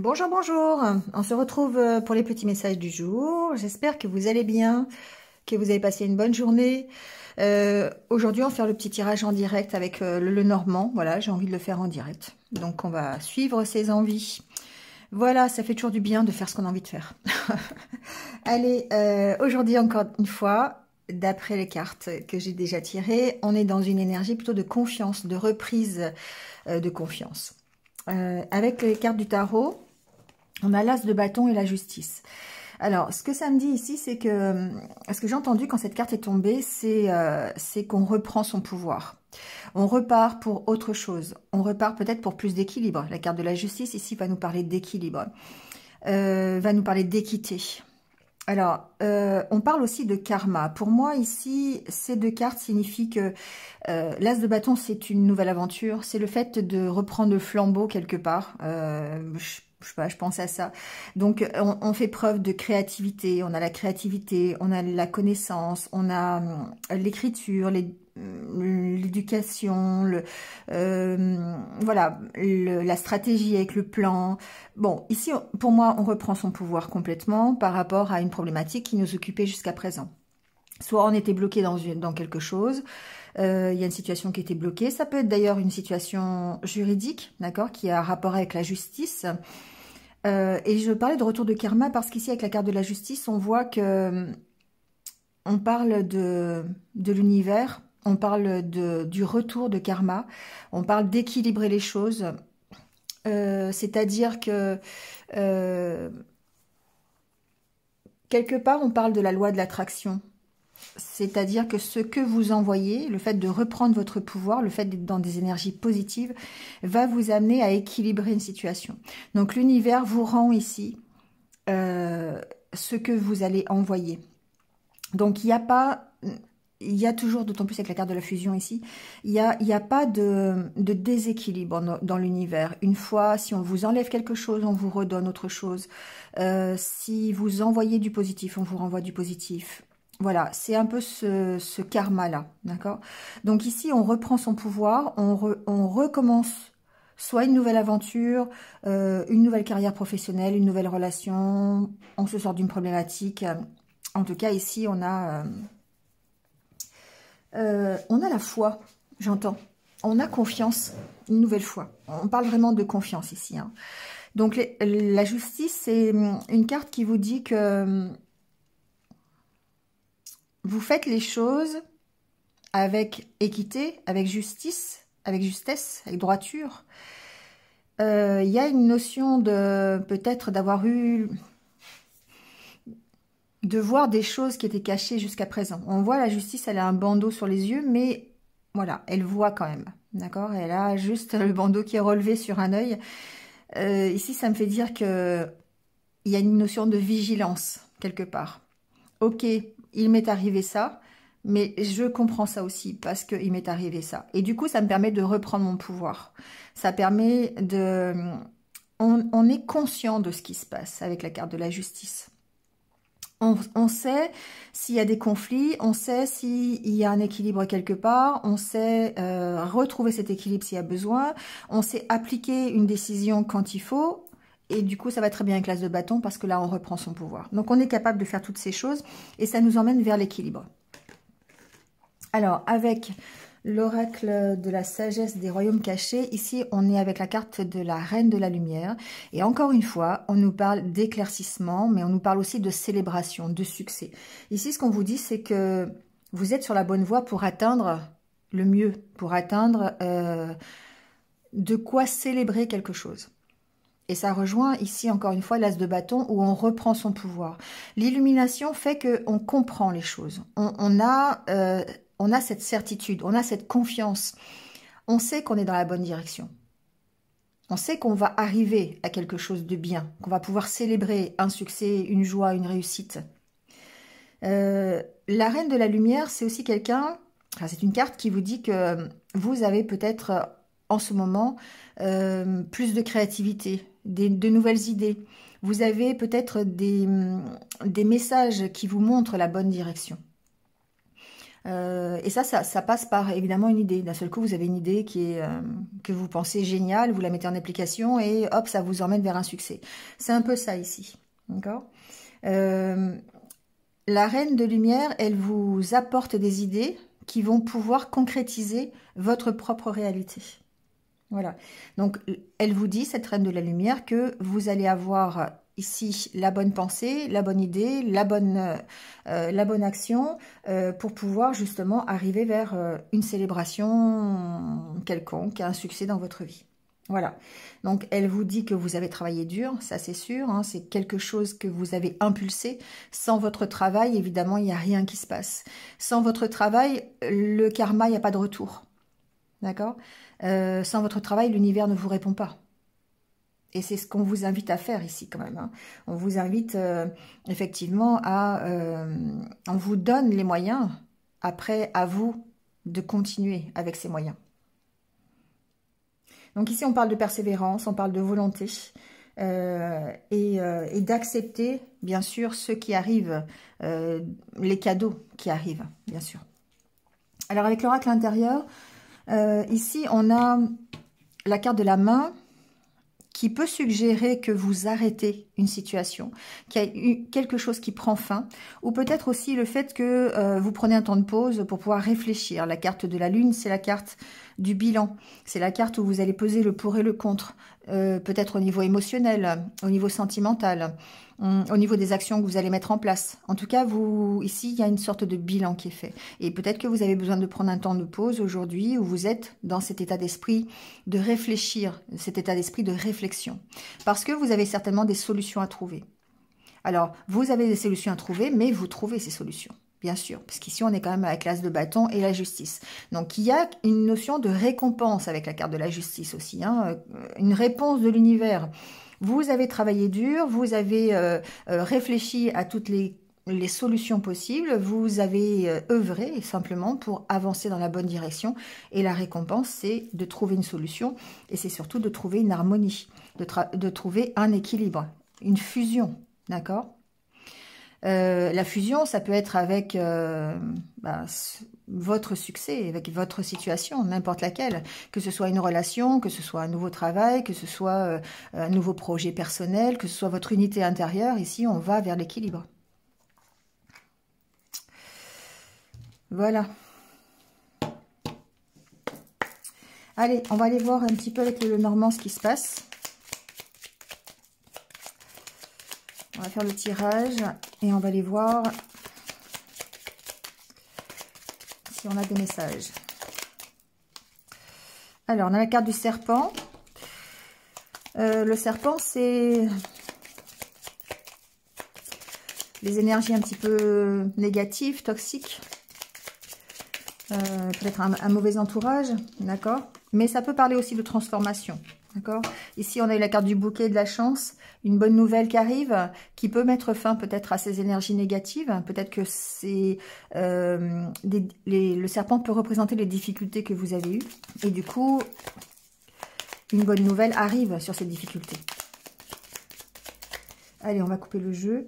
Bonjour, bonjour. On se retrouve pour les petits messages du jour. J'espère que vous allez bien, que vous avez passé une bonne journée. Aujourd'hui, on va faire le petit tirage en direct avec le Normand. Voilà, j'ai envie de le faire en direct. Donc, on va suivre ses envies. Voilà, ça fait toujours du bien de faire ce qu'on a envie de faire. Allez, aujourd'hui, encore une fois, d'après les cartes que j'ai déjà tirées, on est dans une énergie plutôt de confiance, de reprise de confiance. Avec les cartes du tarot, on a l'as de bâton et la justice. Alors, ce que ça me dit ici, c'est que, ce que j'ai entendu quand cette carte est tombée, c'est qu'on reprend son pouvoir. On repart pour autre chose. On repart peut-être pour plus d'équilibre. La carte de la justice, ici, va nous parler d'équilibre. Va nous parler d'équité. Alors, on parle aussi de karma. Pour moi, ici, ces deux cartes signifient que l'as de bâton, c'est une nouvelle aventure. C'est le fait de reprendre le flambeau quelque part. Je sais pas, je pense à ça. Donc, on fait preuve de créativité. On a la créativité, on a la connaissance, on a l'écriture, l'éducation, voilà, la stratégie avec le plan. Bon, ici, pour moi, on reprend son pouvoir complètement par rapport à une problématique qui nous occupait jusqu'à présent. Soit on était bloqué dans quelque chose, il y a une situation qui était bloquée. Ça peut être d'ailleurs une situation juridique, d'accord, qui a rapport avec la justice. Et je parlais de retour de karma parce qu'ici, avec la carte de la justice, on voit que on parle de l'univers, on parle du retour de karma, on parle d'équilibrer les choses. C'est-à-dire que quelque part, on parle de la loi de l'attraction. C'est-à-dire que ce que vous envoyez, le fait de reprendre votre pouvoir, le fait d'être dans des énergies positives, va vous amener à équilibrer une situation. Donc l'univers vous rend ici ce que vous allez envoyer. Donc il n'y a pas, il y a toujours, d'autant plus avec la carte de la fusion ici, il y a pas de déséquilibre dans l'univers. Une fois, si on vous enlève quelque chose, on vous redonne autre chose. Si vous envoyez du positif, on vous renvoie du positif. Voilà, c'est un peu ce karma-là, d'accord? Donc ici, on reprend son pouvoir, on recommence soit une nouvelle aventure, une nouvelle carrière professionnelle, une nouvelle relation, on se sort d'une problématique. En tout cas, ici, on a la foi, j'entends. On a confiance, une nouvelle fois. On parle vraiment de confiance ici, hein. Donc, la justice, c'est une carte qui vous dit que vous faites les choses avec équité, avec justice, avec justesse, avec droiture. Il y a une notion de peut-être d'avoir eu, de voir des choses qui étaient cachées jusqu'à présent. On voit la justice, elle a un bandeau sur les yeux, mais voilà, elle voit quand même, d'accord? Elle a juste le bandeau qui est relevé sur un œil. Ici, ça me fait dire que il y a une notion de vigilance quelque part. Ok, il m'est arrivé ça, mais je comprends ça aussi parce qu'il m'est arrivé ça. Et du coup, ça me permet de reprendre mon pouvoir. Ça permet de... On est conscient de ce qui se passe avec la carte de la justice. On sait s'il y a des conflits, on sait s'il y a un équilibre quelque part, on sait retrouver cet équilibre s'il y a besoin, on sait appliquer une décision quand il faut. Et du coup, ça va très bien avec l'as de bâton parce que là, on reprend son pouvoir. Donc, on est capable de faire toutes ces choses et ça nous emmène vers l'équilibre. Alors, avec l'oracle de la sagesse des royaumes cachés, ici, on est avec la carte de la reine de la lumière. Et encore une fois, on nous parle d'éclaircissement, mais on nous parle aussi de célébration, de succès. Ici, ce qu'on vous dit, c'est que vous êtes sur la bonne voie pour atteindre le mieux, pour atteindre de quoi célébrer quelque chose. Et ça rejoint ici, encore une fois, l'as de bâton où on reprend son pouvoir. L'illumination fait qu'on comprend les choses. On a cette certitude, on a cette confiance. On sait qu'on est dans la bonne direction. On sait qu'on va arriver à quelque chose de bien, qu'on va pouvoir célébrer un succès, une joie, une réussite. La reine de la lumière, c'est aussi quelqu'un... Enfin, c'est une carte qui vous dit que vous avez peut-être en ce moment plus de créativité, de nouvelles idées. Vous avez peut-être des messages qui vous montrent la bonne direction. Et ça passe par évidemment une idée. D'un seul coup, vous avez une idée qui est que vous pensez géniale, vous la mettez en application et hop, ça vous emmène vers un succès. C'est un peu ça ici, d'accord? La reine de lumière, elle vous apporte des idées qui vont pouvoir concrétiser votre propre réalité. Voilà. Donc, elle vous dit, cette reine de la lumière, que vous allez avoir ici la bonne pensée, la bonne idée, la bonne action pour pouvoir justement arriver vers une célébration quelconque, un succès dans votre vie. Voilà. Donc, elle vous dit que vous avez travaillé dur, ça c'est sûr, hein, c'est quelque chose que vous avez impulsé. Sans votre travail, évidemment, il n'y a rien qui se passe. Sans votre travail, le karma, il n'y a pas de retour. D'accord? Sans votre travail, l'univers ne vous répond pas. Et c'est ce qu'on vous invite à faire ici quand même. Hein. On vous invite effectivement à... on vous donne les moyens, après à vous de continuer avec ces moyens. Donc ici on parle de persévérance, on parle de volonté et d'accepter bien sûr ce qui arrive, les cadeaux qui arrivent bien sûr. Alors avec l'oracle intérieur, ici on a la carte de la main qui peut suggérer que vous arrêtez une situation, qu'il y a eu quelque chose qui prend fin, ou peut-être aussi le fait que vous prenez un temps de pause pour pouvoir réfléchir. La carte de la lune, c'est la carte du bilan, c'est la carte où vous allez peser le pour et le contre, peut-être au niveau émotionnel, au niveau sentimental, au niveau des actions que vous allez mettre en place. En tout cas, ici, il y a une sorte de bilan qui est fait. Et peut-être que vous avez besoin de prendre un temps de pause aujourd'hui où vous êtes dans cet état d'esprit de réfléchir, cet état d'esprit de réflexion. Parce que vous avez certainement des solutions à trouver. Alors, vous avez des solutions à trouver, mais vous trouvez ces solutions. Bien sûr, parce qu'ici, on est quand même avec l'as de bâton et la justice. Donc, il y a une notion de récompense avec la carte de la justice aussi, hein, une réponse de l'univers. Vous avez travaillé dur, vous avez réfléchi à toutes les solutions possibles, vous avez œuvré simplement pour avancer dans la bonne direction. Et la récompense, c'est de trouver une solution et c'est surtout de trouver une harmonie, de trouver un équilibre, une fusion, d'accord ? La fusion, ça peut être avec votre succès, avec votre situation, n'importe laquelle, que ce soit une relation, que ce soit un nouveau travail, que ce soit un nouveau projet personnel, que ce soit votre unité intérieure. Ici, on va vers l'équilibre. Voilà. Allez, on va aller voir un petit peu avec le Normand ce qui se passe. On va faire le tirage et on va aller voir si on a des messages. Alors, on a la carte du serpent. Le serpent, c'est les énergies un petit peu négatives, toxiques. Peut-être un mauvais entourage, d'accord? Mais ça peut parler aussi de transformation, d'accord? Ici, on a eu la carte du bouquet de la chance, une bonne nouvelle qui arrive, qui peut mettre fin peut-être à ces énergies négatives. Peut-être que c'est le serpent peut représenter les difficultés que vous avez eues. Et du coup, une bonne nouvelle arrive sur ces difficultés. Allez, on va couper le jeu.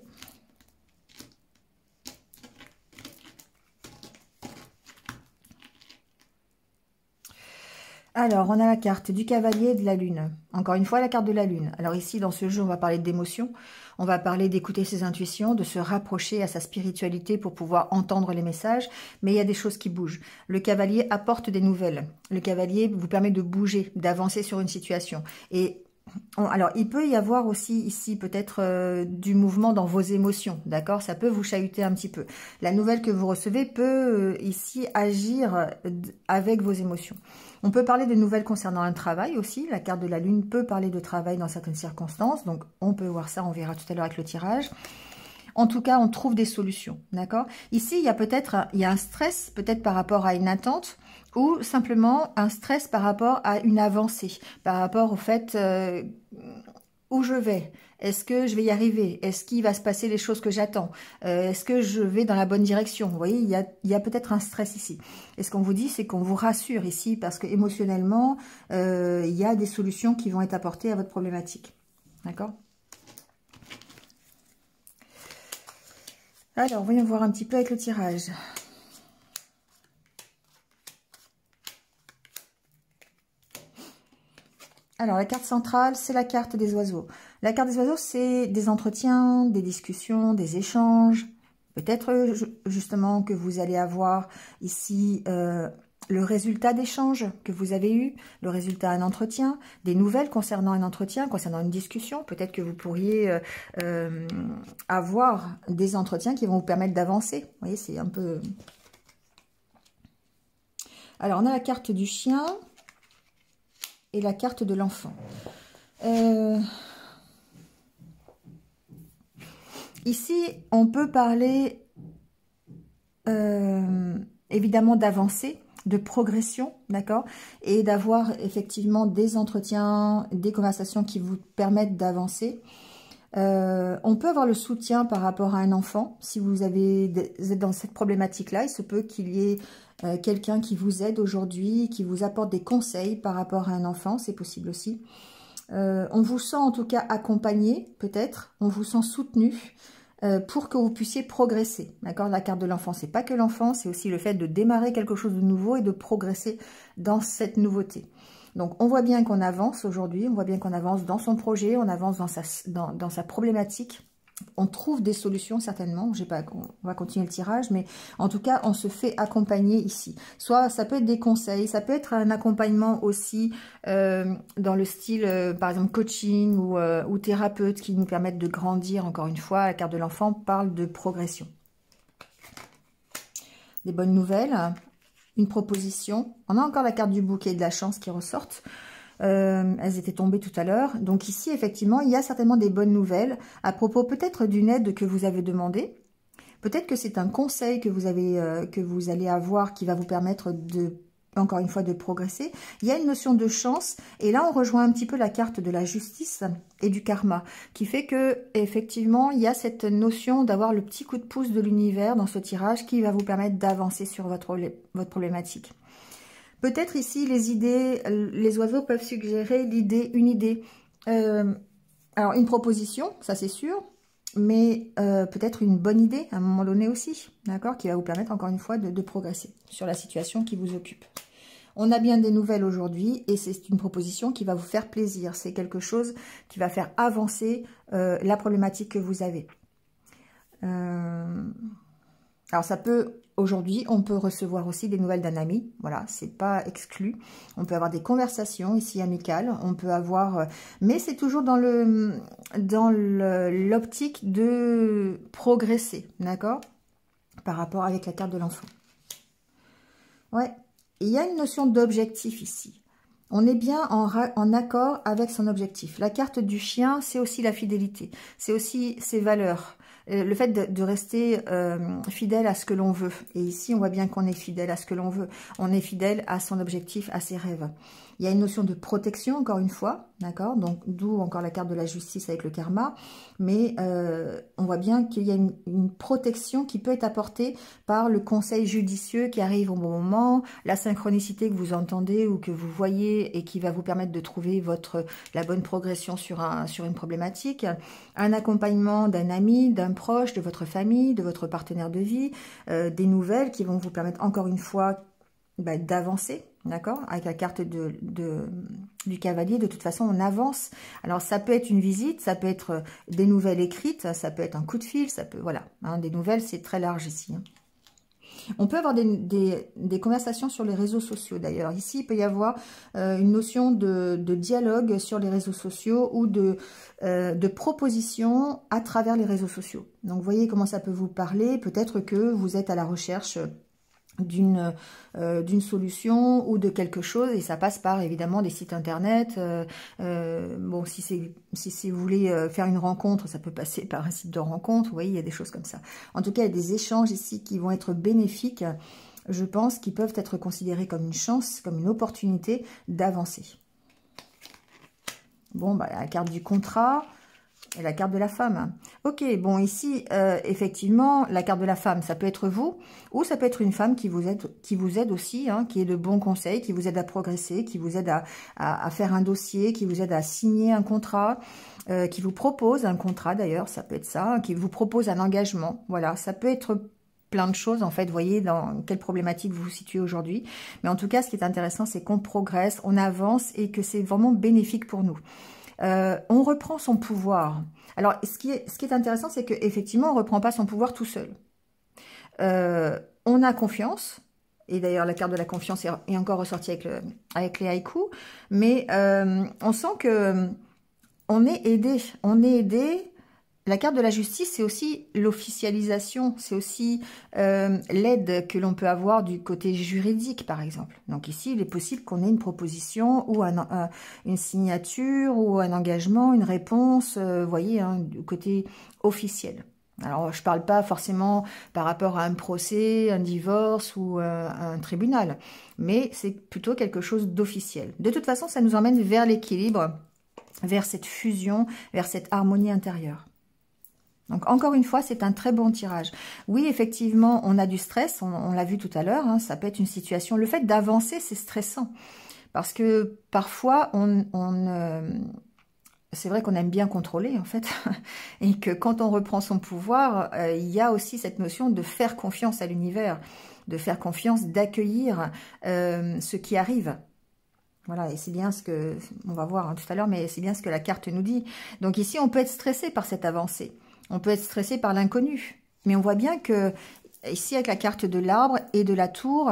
Alors, on a la carte du cavalier de la lune. Encore une fois, la carte de la lune. Alors ici, dans ce jeu, on va parler d'émotion. On va parler d'écouter ses intuitions, de se rapprocher à sa spiritualité pour pouvoir entendre les messages. Mais il y a des choses qui bougent. Le cavalier apporte des nouvelles. Le cavalier vous permet de bouger, d'avancer sur une situation. Et alors, il peut y avoir aussi ici peut-être du mouvement dans vos émotions, d'accord? Ça peut vous chahuter un petit peu. La nouvelle que vous recevez peut ici agir avec vos émotions. On peut parler de nouvelles concernant un travail aussi. La carte de la lune peut parler de travail dans certaines circonstances. Donc, on peut voir ça, on verra tout à l'heure avec le tirage. En tout cas, on trouve des solutions, d'accord? Ici, il y a un stress, peut-être par rapport à une attente, ou simplement un stress par rapport à une avancée, par rapport au fait où je vais. Est-ce que je vais y arriver? Est-ce qu'il va se passer les choses que j'attends? Est-ce que je vais dans la bonne direction? Vous voyez, il y a peut-être un stress ici. Et ce qu'on vous dit, c'est qu'on vous rassure ici, parce que émotionnellement, il y a des solutions qui vont être apportées à votre problématique. D'accord? Alors, voyons voir un petit peu avec le tirage. Alors, la carte centrale, c'est la carte des oiseaux. La carte des oiseaux, c'est des entretiens, des discussions, des échanges. Peut-être justement que vous allez avoir ici le résultat d'échanges que vous avez eu, le résultat d'un entretien, des nouvelles concernant un entretien, concernant une discussion. Peut-être que vous pourriez avoir des entretiens qui vont vous permettre d'avancer. Vous voyez, c'est un peu... Alors, on a la carte du chien et la carte de l'enfant. Ici, on peut parler évidemment d'avancer, de progression, d'accord, et d'avoir effectivement des entretiens, des conversations qui vous permettent d'avancer. On peut avoir le soutien par rapport à un enfant. Si vous êtes dans cette problématique-là, il se peut qu'il y ait quelqu'un qui vous aide aujourd'hui, qui vous apporte des conseils par rapport à un enfant, c'est possible aussi. On vous sent en tout cas accompagné, peut-être, on vous sent soutenu pour que vous puissiez progresser. D'accord? La carte de l'enfant, c'est pas que l'enfant, c'est aussi le fait de démarrer quelque chose de nouveau et de progresser dans cette nouveauté. Donc, on voit bien qu'on avance aujourd'hui, on voit bien qu'on avance dans son projet, on avance dans sa problématique. On trouve des solutions certainement, je sais pas, on va continuer le tirage, mais en tout cas, on se fait accompagner ici. Soit ça peut être des conseils, ça peut être un accompagnement aussi dans le style, par exemple, coaching ou thérapeute qui nous permettent de grandir. Encore une fois, la carte de l'enfant parle de progression. Des bonnes nouvelles, une proposition. On a encore la carte du bouquet et de la chance qui ressortent. Elles étaient tombées tout à l'heure. Donc ici, effectivement, il y a certainement des bonnes nouvelles à propos peut-être d'une aide que vous avez demandée. Peut-être que c'est un conseil que vous allez avoir qui va vous permettre de, encore une fois, de progresser. Il y a une notion de chance. Et là, on rejoint un petit peu la carte de la justice et du karma, qui fait que, effectivement, il y a cette notion d'avoir le petit coup de pouce de l'univers dans ce tirage qui va vous permettre d'avancer sur votre problématique. Peut-être ici, les idées, les oiseaux peuvent suggérer une idée. Alors, une proposition, ça c'est sûr, mais peut-être une bonne idée à un moment donné aussi, d'accord, qui va vous permettre encore une fois de progresser sur la situation qui vous occupe. On a bien des nouvelles aujourd'hui et c'est une proposition qui va vous faire plaisir. C'est quelque chose qui va faire avancer la problématique que vous avez. Alors, ça peut... Aujourd'hui, on peut recevoir aussi des nouvelles d'un ami. Voilà, c'est pas exclu. On peut avoir des conversations ici amicales. On peut avoir... mais c'est toujours dans l'optique de progresser, d'accord? Par rapport avec la carte de l'enfant. Ouais. Et il y a une notion d'objectif ici. On est bien en accord avec son objectif. La carte du chien, c'est aussi la fidélité. C'est aussi ses valeurs. Le fait de rester fidèle à ce que l'on veut. Et ici, on voit bien qu'on est fidèle à ce que l'on veut. On est fidèle à son objectif, à ses rêves. Il y a une notion de protection, encore une fois, d'accord? Donc, d'où encore la carte de la justice avec le karma. Mais on voit bien qu'il y a une protection qui peut être apportée par le conseil judicieux qui arrive au bon moment, la synchronicité que vous entendez ou que vous voyez et qui va vous permettre de trouver la bonne progression sur une problématique, un accompagnement d'un ami, d'un proche, de votre famille, de votre partenaire de vie, des nouvelles qui vont vous permettre encore une fois d'avancer, d'accord? Avec la carte du cavalier, de toute façon, on avance. Alors, ça peut être une visite, ça peut être des nouvelles écrites, ça peut être un coup de fil, ça peut, voilà. Hein, des nouvelles, c'est très large ici. Hein. On peut avoir des conversations sur les réseaux sociaux, d'ailleurs. Ici, il peut y avoir une notion de dialogue sur les réseaux sociaux ou de propositions à travers les réseaux sociaux. Donc, vous voyez comment ça peut vous parler. Peut-être que vous êtes à la recherche d'une solution ou de quelque chose et ça passe par évidemment des sites internet. Bon, si vous voulez faire une rencontre, ça peut passer par un site de rencontre. Vous voyez, il y a des choses comme ça. En tout cas, il y a des échanges ici qui vont être bénéfiques, je pense, qui peuvent être considérés comme une chance, comme une opportunité d'avancer. Bon, la carte du contrat et la carte de la femme. Ok, bon, ici, effectivement, la carte de la femme, ça peut être vous, ou ça peut être une femme qui vous aide aussi, hein, qui est de bons conseils, qui vous aide à progresser, qui vous aide à faire un dossier, qui vous aide à signer un contrat, qui vous propose un contrat d'ailleurs, ça peut être ça, qui vous propose un engagement. Voilà, ça peut être plein de choses, en fait. Vous voyez dans quelle problématique vous vous situez aujourd'hui. Mais en tout cas, ce qui est intéressant, c'est qu'on progresse, on avance et que c'est vraiment bénéfique pour nous. On reprend son pouvoir. Alors, ce qui est intéressant, c'est qu'effectivement, on ne reprend pas son pouvoir tout seul. On a confiance. Et d'ailleurs, la carte de la confiance est encore ressortie avec les haïkus. Mais on sent que on est aidé. On est aidé. La carte de la justice, c'est aussi l'officialisation, c'est aussi l'aide que l'on peut avoir du côté juridique, par exemple. Donc ici, il est possible qu'on ait une proposition ou une signature ou un engagement, une réponse, vous voyez, hein, du côté officiel. Alors, je ne parle pas forcément par rapport à un procès, un divorce ou un tribunal, mais c'est plutôt quelque chose d'officiel. De toute façon, ça nous emmène vers l'équilibre, vers cette fusion, vers cette harmonie intérieure. Donc, encore une fois, c'est un très bon tirage. Oui, effectivement, on a du stress, on l'a vu tout à l'heure, hein, ça peut être une situation... Le fait d'avancer, c'est stressant. Parce que parfois, c'est vrai qu'on aime bien contrôler, en fait. Et que quand on reprend son pouvoir, il y a aussi cette notion de faire confiance à l'univers, de faire confiance, d'accueillir ce qui arrive. Voilà, et c'est bien ce que... On va voir hein, tout à l'heure, mais c'est bien ce que la carte nous dit. Donc ici, on peut être stressé par cette avancée. On peut être stressé par l'inconnu. Mais on voit bien que, ici, avec la carte de l'arbre et de la tour,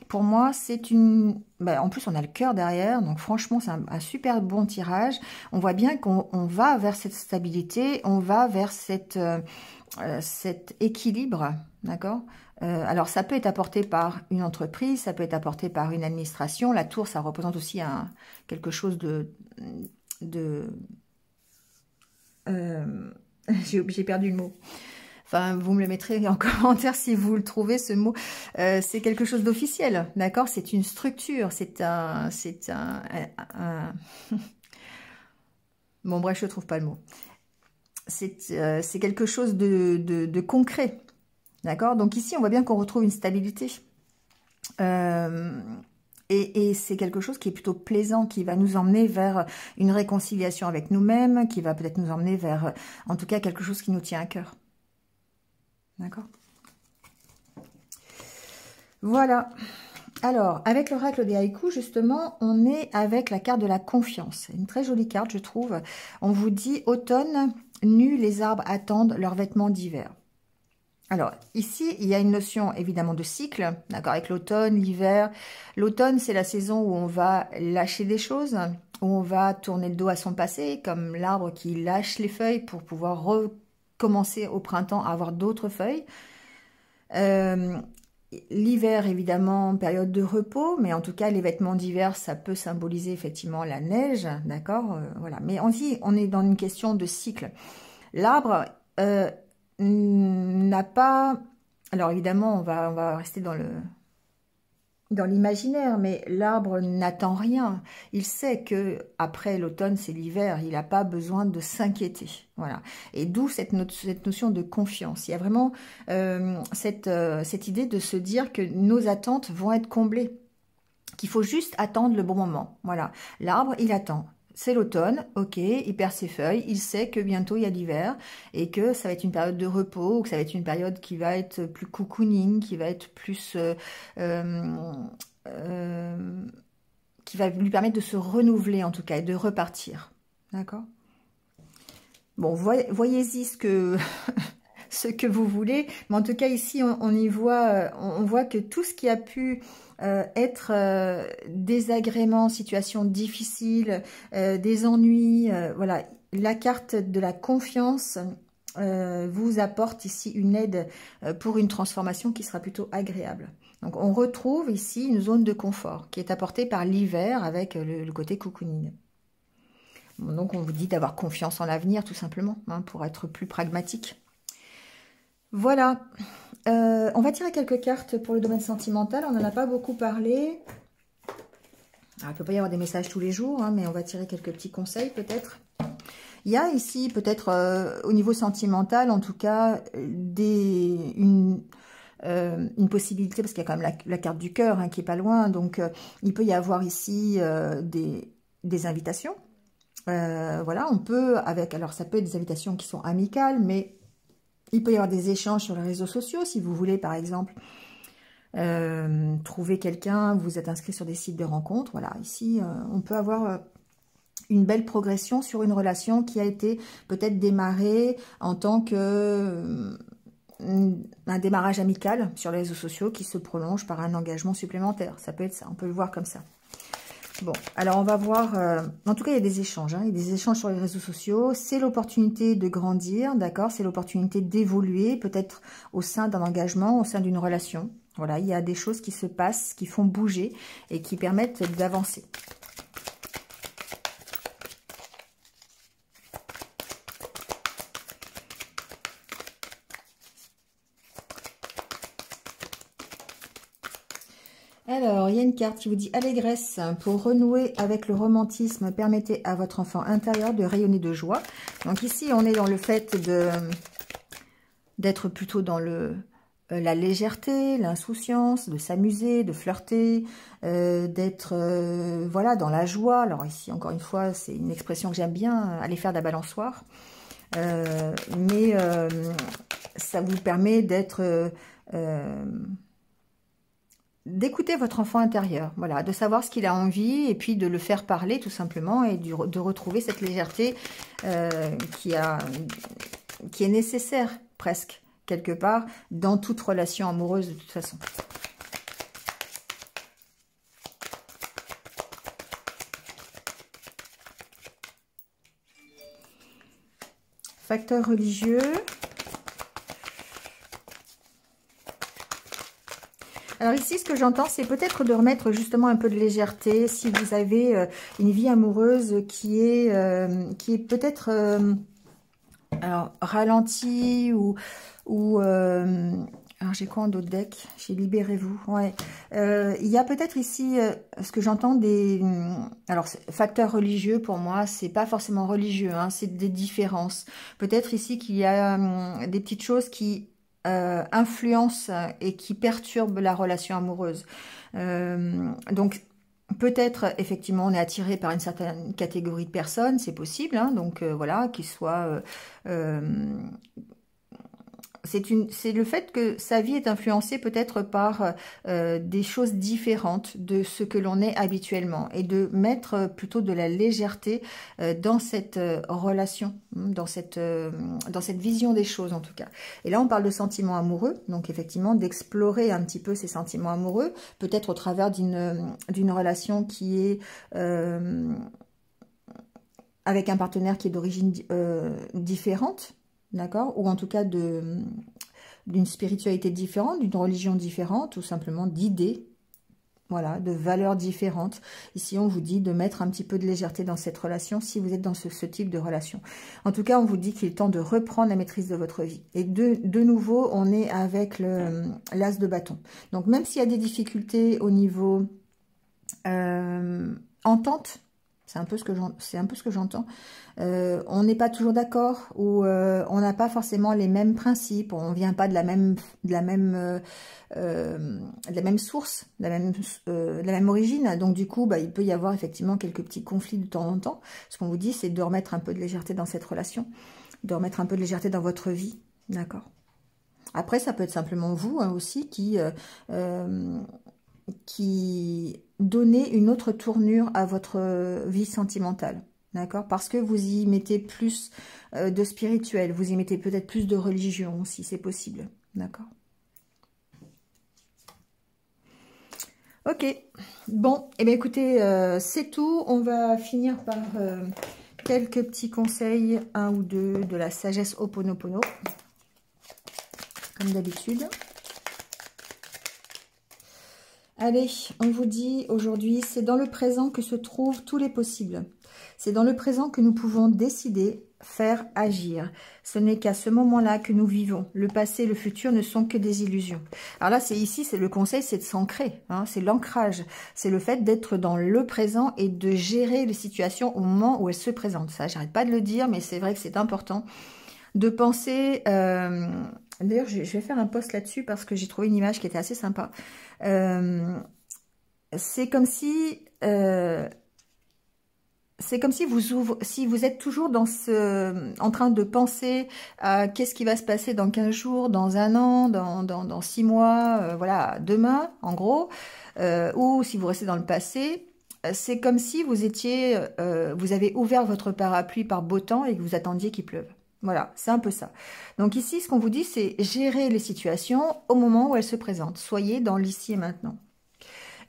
pour moi, c'est une... Ben, en plus, on a le cœur derrière. Donc, franchement, c'est un super bon tirage. On voit bien qu'on va vers cette stabilité. On va vers cet équilibre. D'accord ? Alors, ça peut être apporté par une entreprise. Ça peut être apporté par une administration. La tour, ça représente aussi quelque chose j'ai perdu le mot. Enfin, vous me le mettrez en commentaire si vous le trouvez, ce mot. C'est quelque chose d'officiel, d'accord? C'est une structure, c'est un... Bon, bref, je ne trouve pas le mot. C'est quelque chose de concret, d'accord? Donc ici, on voit bien qu'on retrouve une stabilité. Et c'est quelque chose qui est plutôt plaisant, qui va nous emmener vers une réconciliation avec nous-mêmes, qui va peut-être nous emmener vers, en tout cas, quelque chose qui nous tient à cœur. D'accord? Voilà. Alors, avec l'oracle des haïkus, justement, on est avec la carte de la confiance. C'est une très jolie carte, je trouve. On vous dit, automne, nus, les arbres attendent leurs vêtements d'hiver. Alors, ici, il y a une notion, évidemment, de cycle, d'accord, avec l'automne, l'hiver. L'automne, c'est la saison où on va lâcher des choses, où on va tourner le dos à son passé, comme l'arbre qui lâche les feuilles pour pouvoir recommencer au printemps à avoir d'autres feuilles. L'hiver, évidemment, période de repos, mais en tout cas, les vêtements d'hiver, ça peut symboliser effectivement la neige, d'accord, voilà. Mais on est dans une question de cycle. L'arbre... n'a pas... Alors évidemment, on va rester dans l'imaginaire, mais l'arbre n'attend rien. Il sait que après l'automne, c'est l'hiver. Il n'a pas besoin de s'inquiéter. Voilà. Et d'où cette notion de confiance. Il y a vraiment cette idée de se dire que nos attentes vont être comblées. Qu'il faut juste attendre le bon moment. Voilà. L'arbre, il attend. C'est l'automne, ok, il perd ses feuilles, il sait que bientôt il y a l'hiver et que ça va être une période de repos, ou que ça va être une période qui va être plus cocooning, qui va être plus... qui va lui permettre de se renouveler en tout cas et de repartir. D'accord? Bon, voyez-y ce que... ce que vous voulez, mais en tout cas ici on y voit, on voit que tout ce qui a pu être désagrément, situation difficile, des ennuis, voilà, la carte de la confiance vous apporte ici une aide pour une transformation qui sera plutôt agréable. Donc on retrouve ici une zone de confort qui est apportée par l'hiver avec le côté cocooning. Bon, donc on vous dit d'avoir confiance en l'avenir tout simplement, hein, pour être plus pragmatique. Voilà, on va tirer quelques cartes pour le domaine sentimental, on n'en a pas beaucoup parlé. Alors, il ne peut pas y avoir des messages tous les jours, hein, mais on va tirer quelques petits conseils peut-être. Il y a ici peut-être au niveau sentimental, en tout cas, une possibilité, parce qu'il y a quand même la carte du cœur hein, qui est pas loin, donc il peut y avoir ici des invitations. Voilà, on peut, alors ça peut être des invitations qui sont amicales, mais... Il peut y avoir des échanges sur les réseaux sociaux, si vous voulez, par exemple, trouver quelqu'un, vous êtes inscrit sur des sites de rencontres. Voilà, ici, on peut avoir une belle progression sur une relation qui a été peut-être démarrée en tant que un démarrage amical sur les réseaux sociaux qui se prolonge par un engagement supplémentaire. Ça peut être ça, on peut le voir comme ça. Bon, alors on va voir, en tout cas il y a des échanges, hein, il y a des échanges sur les réseaux sociaux, c'est l'opportunité de grandir, d'accord, c'est l'opportunité d'évoluer, peut-être au sein d'un engagement, au sein d'une relation. Voilà, il y a des choses qui se passent, qui font bouger et qui permettent d'avancer. Alors, il y a une carte qui vous dit « Allégresse, pour renouer avec le romantisme, permettez à votre enfant intérieur de rayonner de joie. » Donc ici, on est dans le fait d'être plutôt dans la légèreté, l'insouciance, de s'amuser, de flirter, d'être voilà, dans la joie. Alors ici, encore une fois, c'est une expression que j'aime bien, aller faire de la balançoire. Mais ça vous permet d'être... d'écouter votre enfant intérieur, voilà, de savoir ce qu'il a envie et puis de le faire parler tout simplement et de retrouver cette légèreté qui est nécessaire presque quelque part dans toute relation amoureuse de toute façon. Facteur religieux. Alors ici, ce que j'entends, c'est peut-être de remettre justement un peu de légèreté si vous avez une vie amoureuse qui est peut-être alors ralentie ou alors j'ai quoi en d'autres deck? J'ai Libérez-vous. Ouais. Il y a peut-être ici ce que j'entends des alors facteur religieux pour moi, c'est pas forcément religieux, hein, c'est des différences. Peut-être ici qu'il y a des petites choses qui influence et qui perturbe la relation amoureuse. Donc, peut-être, effectivement, on est attiré par une certaine catégorie de personnes, c'est possible, hein, donc voilà, qu'ils soient... c'est le fait que sa vie est influencée peut-être par des choses différentes de ce que l'on est habituellement et de mettre plutôt de la légèreté dans cette relation, dans cette vision des choses en tout cas. Et là on parle de sentiments amoureux, donc effectivement d'explorer un petit peu ces sentiments amoureux, peut-être au travers d'une relation qui est avec un partenaire qui est d'origine différente. D'accord? Ou en tout cas d'une spiritualité différente, d'une religion différente, ou simplement d'idées, voilà, de valeurs différentes. Ici, on vous dit de mettre un petit peu de légèreté dans cette relation, si vous êtes dans ce type de relation. En tout cas, on vous dit qu'il est temps de reprendre la maîtrise de votre vie. Et de nouveau, on est avec l'as de bâton. Donc, même s'il y a des difficultés au niveau entente, c'est un peu ce que j'entends. On n'est pas toujours d'accord ou on n'a pas forcément les mêmes principes. On vient pas de la même source, de la même origine. Donc du coup, il peut y avoir effectivement quelques petits conflits de temps en temps. Ce qu'on vous dit, c'est de remettre un peu de légèreté dans cette relation, de remettre un peu de légèreté dans votre vie, d'accord. Après, ça peut être simplement vous hein, aussi qui donnez une autre tournure à votre vie sentimentale, d'accord? Parce que vous y mettez plus de spirituel, vous y mettez peut-être plus de religion, si c'est possible, d'accord? Ok, bon, et bien écoutez, c'est tout. On va finir par quelques petits conseils, un ou deux, de la sagesse Ho'oponopono, comme d'habitude. Allez, on vous dit aujourd'hui, c'est dans le présent que se trouvent tous les possibles. C'est dans le présent que nous pouvons décider, faire, agir. Ce n'est qu'à ce moment-là que nous vivons. Le passé et le futur ne sont que des illusions. Alors là, c'est le conseil, c'est de s'ancrer. Hein, c'est l'ancrage. C'est le fait d'être dans le présent et de gérer les situations au moment où elles se présentent. Ça, j'arrête pas de le dire, mais c'est vrai que c'est important de penser... D'ailleurs, je vais faire un post là-dessus parce que j'ai trouvé une image qui était assez sympa. C'est comme si c'est comme si si vous êtes toujours en train de penser à qu'est-ce qui va se passer dans 15 jours, dans un an, dans 6 mois, voilà, demain, en gros, ou si vous restez dans le passé, c'est comme si vous vous avez ouvert votre parapluie par beau temps et que vous attendiez qu'il pleuve. Voilà, c'est un peu ça. Donc ici, ce qu'on vous dit, c'est gérer les situations au moment où elles se présentent. Soyez dans l'ici et maintenant.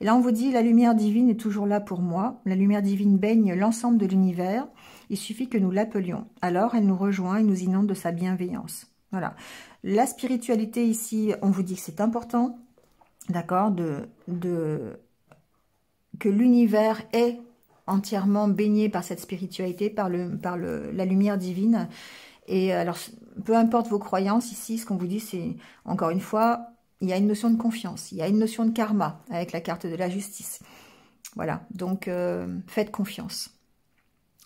Et là, on vous dit, la lumière divine est toujours là pour moi. La lumière divine baigne l'ensemble de l'univers. Il suffit que nous l'appelions. Alors, elle nous rejoint et nous inonde de sa bienveillance. Voilà. La spiritualité ici, on vous dit que c'est important, d'accord, que l'univers est entièrement baigné par cette spiritualité, par la lumière divine. Et alors, peu importe vos croyances, ici, ce qu'on vous dit, c'est, encore une fois, il y a une notion de confiance, il y a une notion de karma avec la carte de la justice. Voilà, donc faites confiance.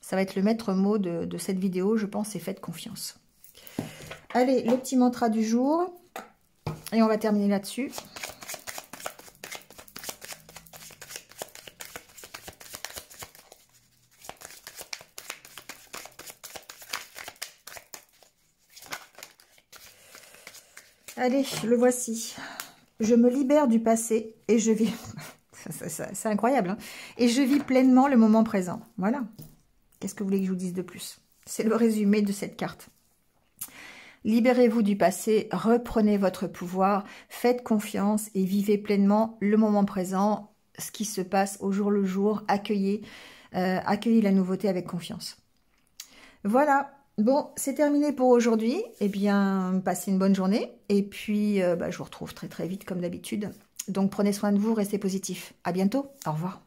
Ça va être le maître mot de cette vidéo, je pense, c'est faites confiance. Allez, le petit mantra du jour, et on va terminer là-dessus. Allez, le voici. Je me libère du passé et je vis... C'est incroyable, hein. Et je vis pleinement le moment présent. Voilà. Qu'est-ce que vous voulez que je vous dise de plus? C'est le résumé de cette carte. Libérez-vous du passé, reprenez votre pouvoir, faites confiance et vivez pleinement le moment présent, ce qui se passe au jour le jour. Accueillez la nouveauté avec confiance. Voilà. Bon, c'est terminé pour aujourd'hui. Eh bien, passez une bonne journée. Et puis, je vous retrouve très très vite comme d'habitude. Donc, prenez soin de vous, restez positifs. À bientôt. Au revoir.